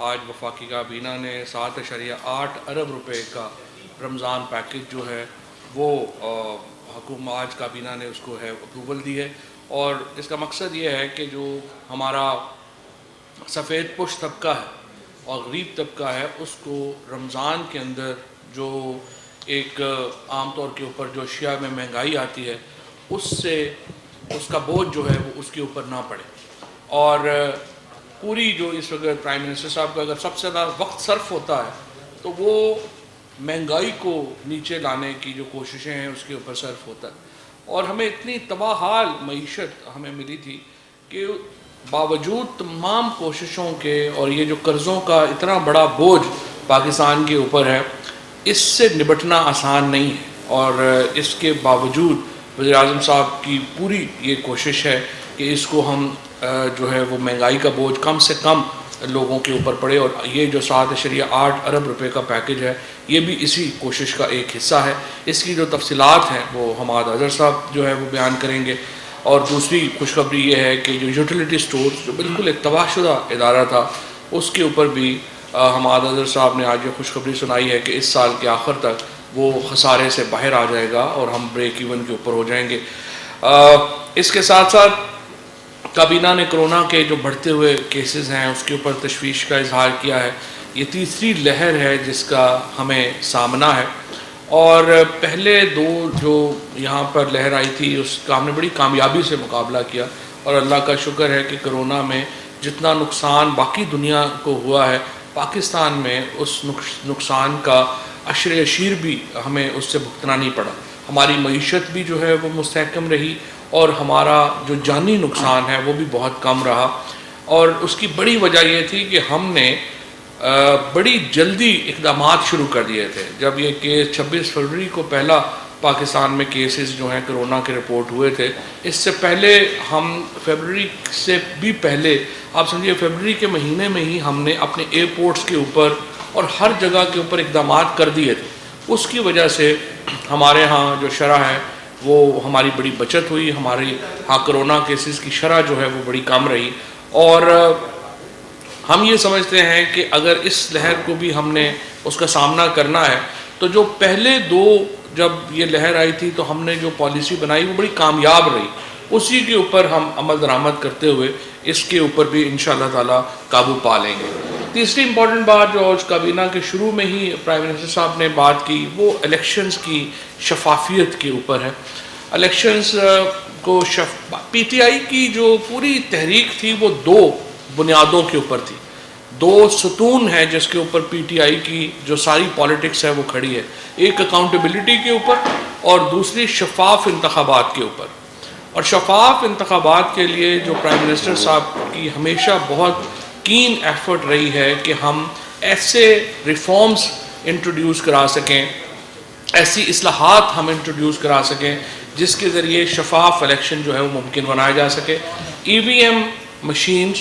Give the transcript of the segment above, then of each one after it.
آج وفاقی کابینہ نے 7.8 ارب روپے کا رمضان پیکج جو ہے وہ حکومت آج کابینہ نے اس کو ہے اپروول دی ہے، اور اس کا مقصد یہ ہے کہ جو ہمارا سفید پوش طبقہ ہے اور غریب طبقہ ہے اس کو رمضان کے اندر جو ایک عام طور کے اوپر جو اشیاء میں مہنگائی آتی ہے اس سے اس کا بوجھ جو ہے وہ اس کے اوپر نہ پڑے. اور پوری جو اس وقت پرائم منسٹر صاحب کا اگر سب سے زیادہ وقت صرف ہوتا ہے تو وہ مہنگائی کو نیچے لانے کی جو کوششیں ہیں اس کے اوپر صرف ہوتا ہے. اور ہمیں اتنی تباہ حال معیشت ہمیں ملی تھی کہ باوجود تمام کوششوں کے اور یہ جو قرضوں کا اتنا بڑا بوجھ پاکستان کے اوپر ہے اس سے نبٹنا آسان نہیں ہے، اور اس کے باوجود وزیر اعظم صاحب کی پوری یہ کوشش ہے کہ اس کو ہم جو ہے وہ مہنگائی کا بوجھ کم سے کم لوگوں کے اوپر پڑے. اور یہ جو 7.8 ارب روپے کا پیکج ہے یہ بھی اسی کوشش کا ایک حصہ ہے. اس کی جو تفصیلات ہیں وہ حماد اظہر صاحب جو ہے وہ بیان کریں گے. اور دوسری خوشخبری یہ ہے کہ جو یوٹیلیٹی سٹور جو بالکل ایک تباہ شدہ ادارہ تھا اس کے اوپر بھی حماد اظہر صاحب نے آج یہ خوشخبری سنائی ہے کہ اس سال کے آخر تک وہ خسارے سے باہر آ جائے گا اور ہم بریک ایون کے اوپر ہو جائیں گے. اس کے ساتھ ساتھ کابینہ نے کرونا کے جو بڑھتے ہوئے کیسز ہیں اس کے اوپر تشویش کا اظہار کیا ہے. یہ تیسری لہر ہے جس کا ہمیں سامنا ہے، اور پہلے دو جو یہاں پر لہر آئی تھی اس کا ہم نے بڑی کامیابی سے مقابلہ کیا، اور اللہ کا شکر ہے کہ کرونا میں جتنا نقصان باقی دنیا کو ہوا ہے پاکستان میں اس نقصان کا عشر اشیر بھی ہمیں اس سے بھگتنا نہیں پڑا. ہماری معیشت بھی جو ہے وہ مستحکم رہی اور ہمارا جو جانی نقصان ہے وہ بھی بہت کم رہا. اور اس کی بڑی وجہ یہ تھی کہ ہم نے بڑی جلدی اقدامات شروع کر دیے تھے. جب یہ کیس 26 فروری کو پہلا پاکستان میں کیسز جو ہیں کرونا کے رپورٹ ہوئے تھے، اس سے پہلے ہم فیبرری سے بھی پہلے آپ سمجھیے فیبرری کے مہینے میں ہی ہم نے اپنے ایئرپورٹس کے اوپر اور ہر جگہ کے اوپر اقدامات کر دیے تھے. اس کی وجہ سے ہمارے ہاں جو شرح ہے وہ ہماری بڑی بچت ہوئی، ہماری ہاں کرونا کیسز کی شرح جو ہے وہ بڑی کم رہی. اور ہم یہ سمجھتے ہیں کہ اگر اس لہر کو بھی ہم نے اس کا سامنا کرنا ہے تو جو پہلے دو جب یہ لہر آئی تھی تو ہم نے جو پالیسی بنائی وہ بڑی کامیاب رہی، اسی کے اوپر ہم عمل درآمد کرتے ہوئے اس کے اوپر بھی انشاءاللہ تعالی قابو پا لیں گے. تیسری امپورٹنٹ بات جو آج کابینہ کے شروع میں ہی پرائم منسٹر صاحب نے بات کی وہ الیکشنز کی شفافیت کے اوپر ہے. الیکشنز کو پی ٹی آئی کی جو پوری تحریک تھی وہ دو بنیادوں کے اوپر تھی، دو ستون ہیں جس کے اوپر پی ٹی آئی کی جو ساری پالیٹکس ہے وہ کھڑی ہے. ایک اکاؤنٹیبلٹی کے اوپر اور دوسری شفاف انتخابات کے اوپر. اور شفاف انتخابات کے لیے جو پرائم منسٹر صاحب کی ہمیشہ بہت کین ایفرٹ رہی ہے کہ ہم ایسے ریفارمز انٹروڈیوس کرا سکیں، ایسی اصلاحات ہم انٹروڈیوس کرا سکیں جس کے ذریعے شفاف الیکشن جو ہے وہ ممکن بنایا جا سکے. ای وی ایم مشینز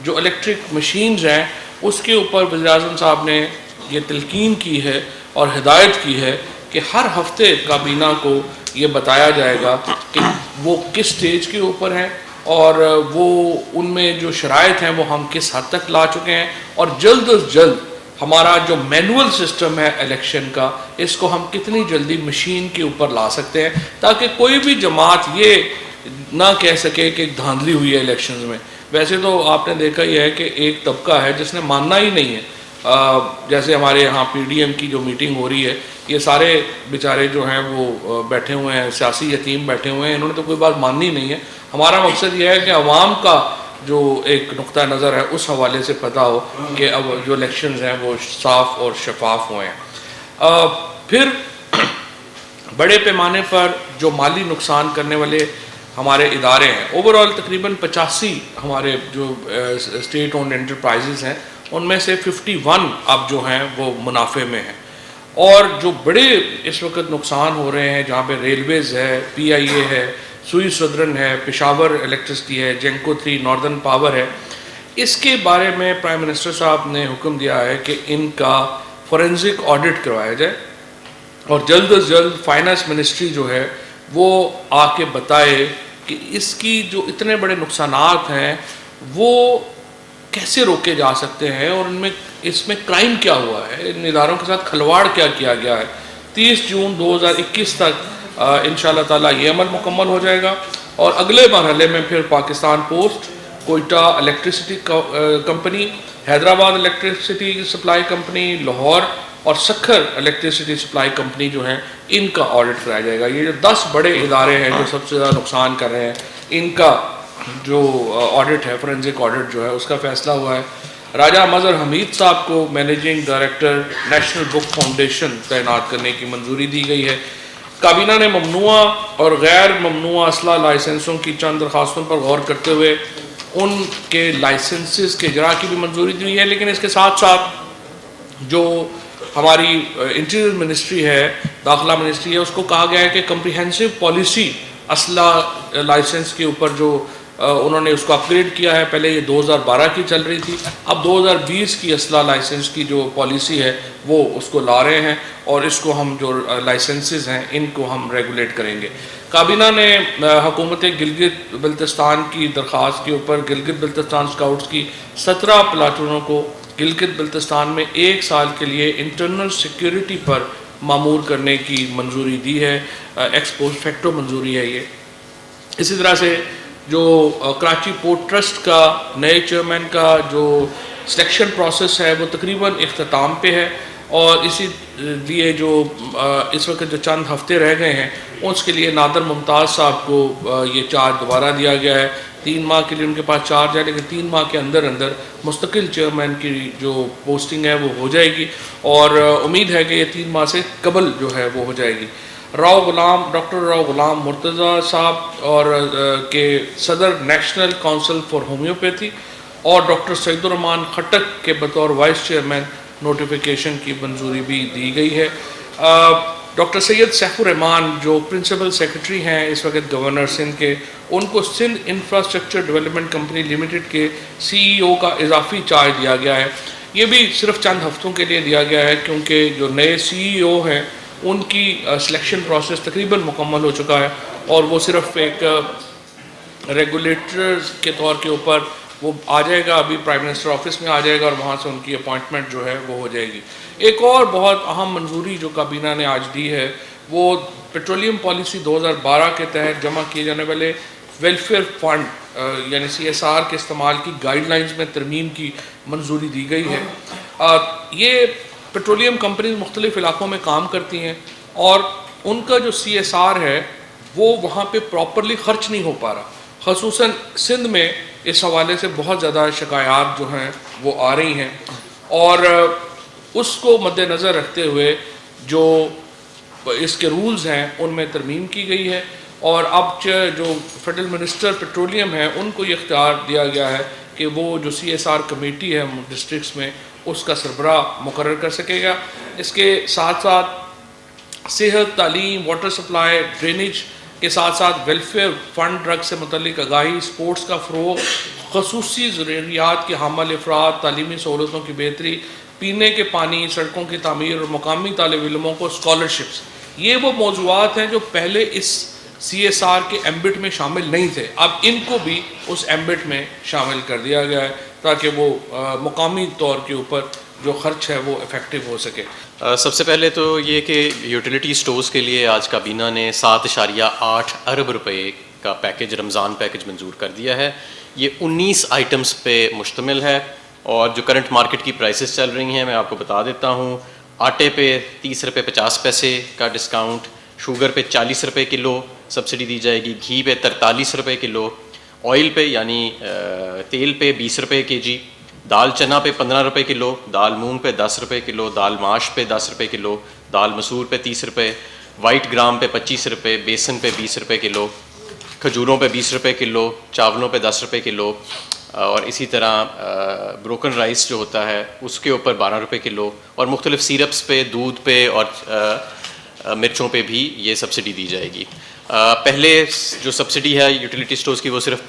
جو الیکٹرک مشینز ہیں اس کے اوپر وزیر اعظم صاحب نے یہ تلقین کی ہے اور ہدایت کی ہے کہ ہر ہفتے کابینہ کو یہ بتایا جائے گا کہ وہ کس سٹیج کے اوپر ہیں اور وہ ان میں جو شرائط ہیں وہ ہم کس حد تک لا چکے ہیں، اور جلد از جلد ہمارا جو مینول سسٹم ہے الیکشن کا اس کو ہم کتنی جلدی مشین کے اوپر لا سکتے ہیں تاکہ کوئی بھی جماعت یہ نہ کہہ سکے کہ دھاندلی ہوئی ہے الیکشنز میں. ویسے تو آپ نے دیکھا ہی ہے کہ ایک طبقہ ہے جس نے ماننا ہی نہیں ہے. جیسے ہمارے یہاں پی ڈی ایم کی جو میٹنگ ہو رہی ہے یہ سارے بیچارے جو ہیں وہ بیٹھے ہوئے ہیں، سیاسی یتیم بیٹھے ہوئے ہیں، انہوں نے تو کوئی بات ماننی نہیں ہے. ہمارا مقصد یہ ہے کہ عوام کا جو ایک نقطہ نظر ہے اس حوالے سے پتہ ہو کہ اب جو الیکشنز ہیں وہ صاف اور شفاف ہوئے ہیں. پھر بڑے پیمانے پر جو مالی نقصان کرنے والے ہمارے ادارے ہیں، اوورآل تقریباً 85 ہمارے جو اسٹیٹ اونڈ انٹرپرائزز ہیں ان میں سے 51 اب جو ہیں وہ منافع میں ہیں. اور جو بڑے اس وقت نقصان ہو رہے ہیں جہاں پہ ریلویز ہے، پی آئی اے ہے، سوئی سدرن ہے، پشاور الیکٹرسٹی ہے، جینکو 3 ناردرن پاور ہے، اس کے بارے میں پرائم منسٹر صاحب نے حکم دیا ہے کہ ان کا فورینزک آڈٹ کروایا جائے اور جلد از جلد فائنانس منسٹری جو ہے وہ آ کے بتائے کہ اس کی جو اتنے بڑے نقصانات ہیں وہ کیسے روکے جا سکتے ہیں اور اس میں کرائم کیا ہوا ہے, ان اداروں کے ساتھ کھلواڑ کیا کیا گیا ہے. 30 جون 2021 تک انشاءاللہ تعالیٰ یہ عمل مکمل ہو جائے گا, اور اگلے مرحلے میں پھر Pakistan post, Quetta electricity company, Hyderabad electricity supply company, Lahore اور سکھر الیکٹریسٹی سپلائی کمپنی جو ہیں, ان کا آڈٹ کرایا جائے گا. یہ جو 10 بڑے ادارے ہیں جو سب سے زیادہ نقصان کر رہے ہیں, ان کا جو آڈٹ ہے, فورنزک آڈٹ جو ہے, اس کا فیصلہ ہوا ہے. راجہ مظہر حمید صاحب کو مینیجنگ ڈائریکٹر نیشنل بک فاؤنڈیشن تعینات کرنے کی منظوری دی گئی ہے. کابینہ نے ممنوع اور غیر ممنوع اسلحہ لائسنسوں کی چند درخواستوں پر غور کرتے ہوئے ان کے لائسنسز کے اجرا کی بھی منظوری دی ہے, لیکن اس کے ساتھ ساتھ جو ہماری انٹیریئر منسٹری ہے, داخلہ منسٹری ہے, اس کو کہا گیا ہے کہ کمپریہنسو پالیسی اسلحہ لائسنس کے اوپر جو انہوں نے اس کو اپ گریڈ کیا ہے. پہلے یہ 2012 کی چل رہی تھی, اب 2020 کی اسلحہ لائسنس کی جو پالیسی ہے وہ اس کو لا رہے ہیں, اور اس کو ہم جو لائسنسز ہیں ان کو ہم ریگولیٹ کریں گے. کابینہ نے حکومت گلگت بلتستان کی درخواست کے اوپر گلگت بلتستان اسکاؤٹس کی 17 پلاٹونوں کو گلگت بلتستان میں 1 سال کے لیے انٹرنل سیکیورٹی پر معمور کرنے کی منظوری دی ہے. ایکس پوسٹ فیکٹو منظوری ہے یہ. اسی طرح سے جو کراچی پورٹ ٹرسٹ کا نئے چیئرمین کا جو سلیکشن پروسیس ہے وہ تقریباً اختتام پہ ہے, اور اسی لیے جو اس وقت جو چند ہفتے رہ گئے ہیں اس کے لیے نادر ممتاز صاحب کو یہ چارج دوبارہ دیا گیا ہے. 3 ماہ کے لیے ان کے پاس چارج ہے, لیکن 3 ماہ کے اندر مستقل چیئرمین کی جو پوسٹنگ ہے وہ ہو جائے گی, اور امید ہے کہ یہ 3 ماہ سے قبل جو ہے وہ ہو جائے گی. ڈاکٹر راؤ غلام مرتضیٰ صاحب اور کے صدر نیشنل کونسل فار ہومیوپیتھی, اور ڈاکٹر سعید الرحمان خٹک کے بطور وائس چیئرمین نوٹیفیکیشن کی منظوری بھی دی گئی ہے. ڈاکٹر سید سیف الرحمان جو پرنسپل سیکرٹری ہیں اس وقت گورنر سندھ کے, ان کو Sindh infrastructure development company limited کے CEO کا اضافی چارج دیا گیا ہے. یہ بھی صرف چند ہفتوں کے لیے دیا گیا ہے, کیونکہ جو نئے CEO ہیں ان کی سلیکشن پروسیس تقریباً مکمل ہو چکا ہے, اور وہ صرف ایک ریگولیٹر کے طور کے اوپر وہ آ جائے گا, ابھی پرائم منسٹر آفس میں آ جائے گا, اور وہاں سے ان کی اپوائنٹمنٹ جو ہے وہ ہو جائے گی. ایک اور بہت اہم منظوری جو کابینہ نے آج دی ہے وہ پیٹرولیم پالیسی 2012 کے تحت جمع کیے جانے والے ویلفیئر فنڈ یعنی CSR کے استعمال کی گائیڈ لائنز میں ترمیم کی منظوری دی گئی ہے. یہ پیٹرولیم کمپنیز مختلف علاقوں میں کام کرتی ہیں, اور ان کا جو CSR ہے وہ وہاں پہ پراپرلی خرچ نہیں ہو پا رہا. خصوصاً سندھ میں اس حوالے سے بہت زیادہ شکایات جو ہیں وہ آ رہی ہیں, اور اس کو مد نظر رکھتے ہوئے جو اس کے رولز ہیں ان میں ترمیم کی گئی ہے, اور اب جو فیڈرل منسٹر پیٹرولیم ہیں ان کو یہ اختیار دیا گیا ہے کہ وہ جو CSR کمیٹی ہے ڈسٹرکٹس میں اس کا سربراہ مقرر کر سکے گا. اس کے ساتھ ساتھ صحت, تعلیم, واٹر سپلائی, ڈرینیج کے ساتھ ساتھ ویلفیئر فنڈ, ڈرگ سے متعلق آگاہی, اسپورٹس کا فروغ, خصوصی ضروریات کے حامل افراد, تعلیمی سہولتوں کی بہتری, پینے کے پانی, سڑکوں کی تعمیر اور مقامی طالب علموں کو اسکالرشپس, یہ وہ موضوعات ہیں جو پہلے اس CSR کے ایمبٹ میں شامل نہیں تھے. اب ان کو بھی اس ایمبٹ میں شامل کر دیا گیا ہے تاکہ وہ مقامی طور کے اوپر جو خرچ ہے وہ افیکٹو ہو سکے. سب سے پہلے تو یہ کہ یوٹیلیٹی سٹورز کے لیے آج کابینہ نے 7.8 ارب روپے کا پیکج, رمضان پیکج منظور کر دیا ہے. یہ 19 آئٹمز پہ مشتمل ہے, اور جو کرنٹ مارکیٹ کی پرائسز چل رہی ہیں میں آپ کو بتا دیتا ہوں. آٹے پہ 30 روپے 50 پیسے کا ڈسکاؤنٹ, شوگر پہ 40 روپے کلو سبسڈی دی جائے گی, گھی پہ 43 روپے کلو, آئل پہ یعنی تیل پہ 20 روپے kg, دال چنا پہ 15 روپے کلو, دال مونگ پہ 10 روپے کلو, دال ماش پہ 10 روپے کلو, دال مسور پہ 30 روپے, وائٹ گرام پہ 25 روپے, بیسن پہ 20 روپے کلو, کھجوروں پہ 20 روپے کلو, چاولوں پہ 10 روپے کلو, اور اسی طرح بروکن رائس جو ہوتا ہے اس کے اوپر 12 روپے کلو, اور مختلف سیرپس پہ, دودھ پہ اور مرچوں پہ بھی یہ سبسڈی دی جائے گی. پہلے جو سبسڈی ہے یوٹیلیٹی سٹورز کی وہ صرف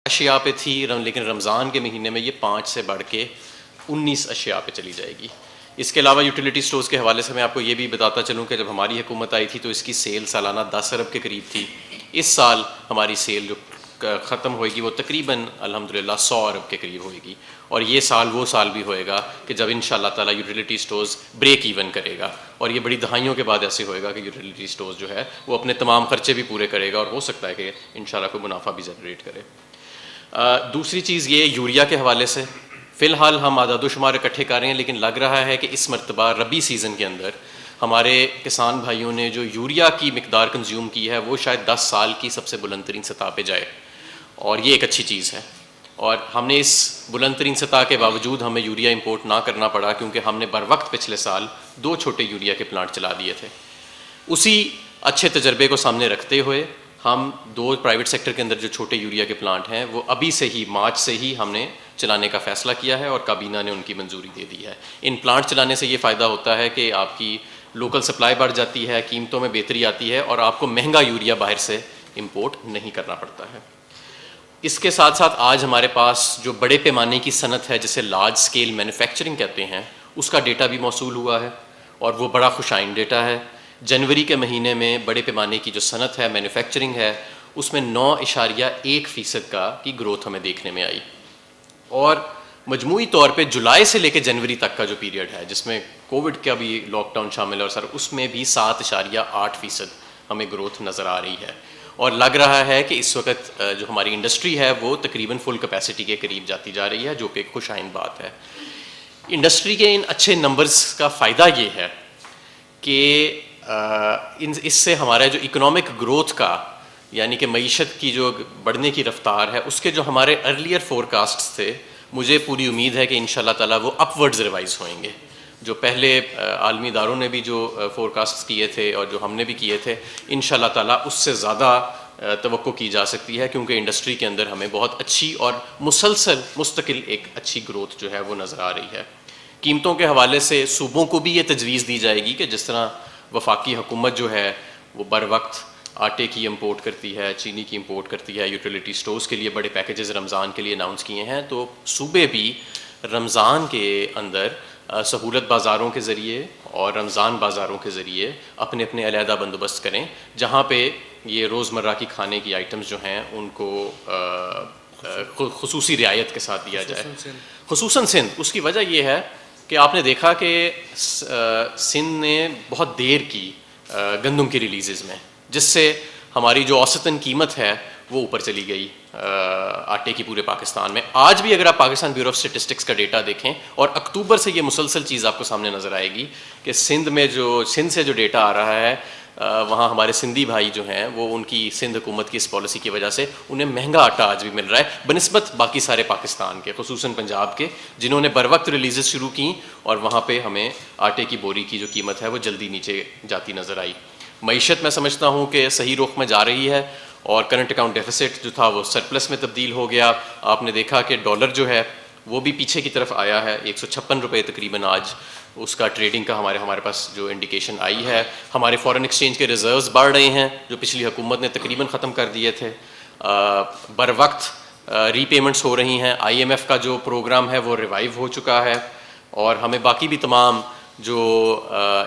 اشیاء پہ تھی, لیکن رمضان کے مہینے میں یہ 5 سے بڑھ کے 19 اشیاء پہ چلی جائے گی. اس کے علاوہ یوٹیلیٹی سٹورز کے حوالے سے میں آپ کو یہ بھی بتاتا چلوں کہ جب ہماری حکومت آئی تھی تو اس کی سیل سالانہ 10 ارب کے قریب تھی. اس سال ہماری سیل جو ختم ہوئے گی وہ تقریباً الحمدللہ 100 ارب کے قریب ہوئے گی، اور یہ سال وہ سال بھی ہوئے گا کہ جب انشاءاللہ تعالیٰ یوٹیلیٹی سٹورز بریک ایون کرے گا، اور یہ بڑی دہائیوں کے بعد ایسے ہوئے گا کہ یوٹیلیٹی سٹورز جو ہے وہ اپنے تمام خرچے بھی پورے کرے گا، اور ہو سکتا ہے کہ انشاءاللہ کوئی منافع بھی جنریٹ کرے۔ دوسری چیز یہ یوریا کے حوالے سے، فی الحال ہم اعداد و شمار اکٹھے کر رہے ہیں، لیکن لگ رہا ہے کہ اس مرتبہ ربی سیزن کے اندر ہمارے کسان بھائیوں نے جو یوریا کی مقدار کنزیوم کی ہے وہ شاید 10 سال کی سب سے بلند ترین سطح پہ جائے، اور یہ ایک اچھی چیز ہے۔ اور ہم نے اس بلند ترین سطح کے باوجود ہمیں یوریا امپورٹ نہ کرنا پڑا، کیونکہ ہم نے بر وقت پچھلے سال 2 چھوٹے یوریا کے پلانٹ چلا دیے تھے۔ اسی اچھے تجربے کو سامنے رکھتے ہوئے ہم 2 پرائیویٹ سیکٹر کے اندر جو چھوٹے یوریا کے پلانٹ ہیں وہ ابھی سے ہی مارچ سے ہی ہم نے چلانے کا فیصلہ کیا ہے، اور کابینہ نے ان کی منظوری دے دی ہے۔ ان پلانٹ چلانے سے یہ فائدہ ہوتا ہے کہ آپ کی لوکل سپلائی بڑھ جاتی ہے، قیمتوں میں بہتری آتی ہے، اور آپ کو مہنگا یوریا باہر سے امپورٹ نہیں کرنا پڑتا ہے۔ اس کے ساتھ ساتھ آج ہمارے پاس جو بڑے پیمانے کی صنعت ہے جسے لارج سکیل مینوفیکچرنگ کہتے ہیں، اس کا ڈیٹا بھی موصول ہوا ہے، اور وہ بڑا خوشائن ڈیٹا ہے۔ جنوری کے مہینے میں بڑے پیمانے کی جو صنعت ہے، مینوفیکچرنگ ہے، اس میں 9.1% کی گروتھ ہمیں دیکھنے میں آئی، اور مجموعی طور پہ جولائی سے لے کے جنوری تک کا جو پیریڈ ہے جس میں کووڈ کا بھی لاک ڈاؤن شامل ہے، اور سر اس میں بھی 7.8% ہمیں گروتھ نظر آ رہی ہے، اور لگ رہا ہے کہ اس وقت جو ہماری انڈسٹری ہے وہ تقریباً فل کیپیسٹی کے قریب جاتی جا رہی ہے، جو کہ ایک خوشائن بات ہے۔ انڈسٹری کے ان اچھے نمبرز کا فائدہ یہ ہے کہ اس سے ہمارا جو اکنامک گروتھ کا، یعنی کہ معیشت کی جو بڑھنے کی رفتار ہے، اس کے جو ہمارے ارلیئر فورکاسٹس تھے، مجھے پوری امید ہے کہ انشاءاللہ تعالیٰ وہ اپ ورڈز ریوائز ہوئیں گے۔ جو پہلے عالمی اداروں نے بھی جو فورکاسٹس کیے تھے اور جو ہم نے بھی کیے تھے، انشاءاللہ تعالیٰ اس سے زیادہ توقع کی جا سکتی ہے، کیونکہ انڈسٹری کے اندر ہمیں بہت اچھی اور مسلسل مستقل ایک اچھی گروتھ جو ہے وہ نظر آ رہی ہے۔ قیمتوں کے حوالے سے صوبوں کو بھی یہ تجویز دی جائے گی کہ جس طرح وفاقی حکومت جو ہے وہ بر وقت آٹے کی امپورٹ کرتی ہے، چینی کی امپورٹ کرتی ہے، یوٹیلیٹی سٹورز کے لیے بڑے پیکیجز رمضان کے لیے اناؤنس کیے ہیں، تو صوبے بھی رمضان کے اندر سہولت بازاروں کے ذریعے اور رمضان بازاروں کے ذریعے اپنے اپنے علیحدہ بندوبست کریں، جہاں پہ یہ روزمرہ کی کھانے کی آئٹمز جو ہیں ان کو خصوصی رعایت کے ساتھ دیا جائے۔ خصوصاً سندھ، اس کی وجہ یہ ہے کہ آپ نے دیکھا کہ سندھ نے بہت دیر کی گندم کی ریلیزز میں، جس سے ہماری جو اوسطاً قیمت ہے وہ اوپر چلی گئی آٹے کی پورے پاکستان میں۔ آج بھی اگر آپ پاکستان بیورو آف اسٹیٹسٹکس کا ڈیٹا دیکھیں، اور اکتوبر سے یہ مسلسل چیز آپ کو سامنے نظر آئے گی کہ سندھ سے جو ڈیٹا آ رہا ہے، وہاں ہمارے سندھی بھائی جو ہیں وہ ان کی سندھ حکومت کی اس پالیسی کی وجہ سے انہیں مہنگا آٹا آج بھی مل رہا ہے بنسبت باقی سارے پاکستان کے، خصوصاً پنجاب کے، جنہوں نے بر وقت ریلیزز شروع کیں، اور وہاں پہ ہمیں آٹے کی بوری کی جو قیمت ہے وہ جلدی نیچے جاتی نظر آئی۔ معیشت میں سمجھتا ہوں کہ صحیح رخ میں جا رہی ہے، اور کرنٹ اکاؤنٹ ڈیفیسٹ جو تھا وہ سرپلس میں تبدیل ہو گیا۔ آپ نے دیکھا کہ ڈالر جو ہے وہ بھی پیچھے کی طرف آیا ہے، 156 روپے تقریباً آج اس کا ٹریڈنگ کا ہمارے پاس جو انڈیکیشن آئی ہے۔ ہمارے فارن ایکسچینج کے ریزروز بڑھ رہے ہیں، جو پچھلی حکومت نے تقریباً ختم کر دیے تھے۔ بر وقت ری پیمنٹس ہو رہی ہیں، آئی ایم ایف کا جو پروگرام ہے وہ ریوائیو ہو چکا ہے، اور ہمیں باقی بھی تمام جو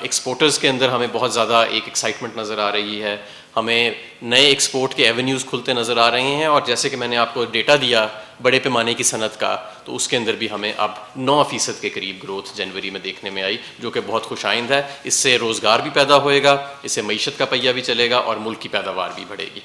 ایکسپورٹرز کے اندر ہمیں بہت زیادہ ایک ایکسائٹمنٹ نظر آ رہی ہے۔ ہمیں نئے ایکسپورٹ کے ایونیوز کھلتے نظر آ رہے ہیں، اور جیسے کہ میں نے آپ کو ڈیٹا دیا بڑے پیمانے کی صنعت کا، تو اس کے اندر بھی ہمیں اب 9% کے قریب گروتھ جنوری میں دیکھنے میں آئی، جو کہ بہت خوش آئند ہے۔ اس سے روزگار بھی پیدا ہوئے گا، اس سے معیشت کا پہیہ بھی چلے گا، اور ملک کی پیداوار بھی بڑھے گی۔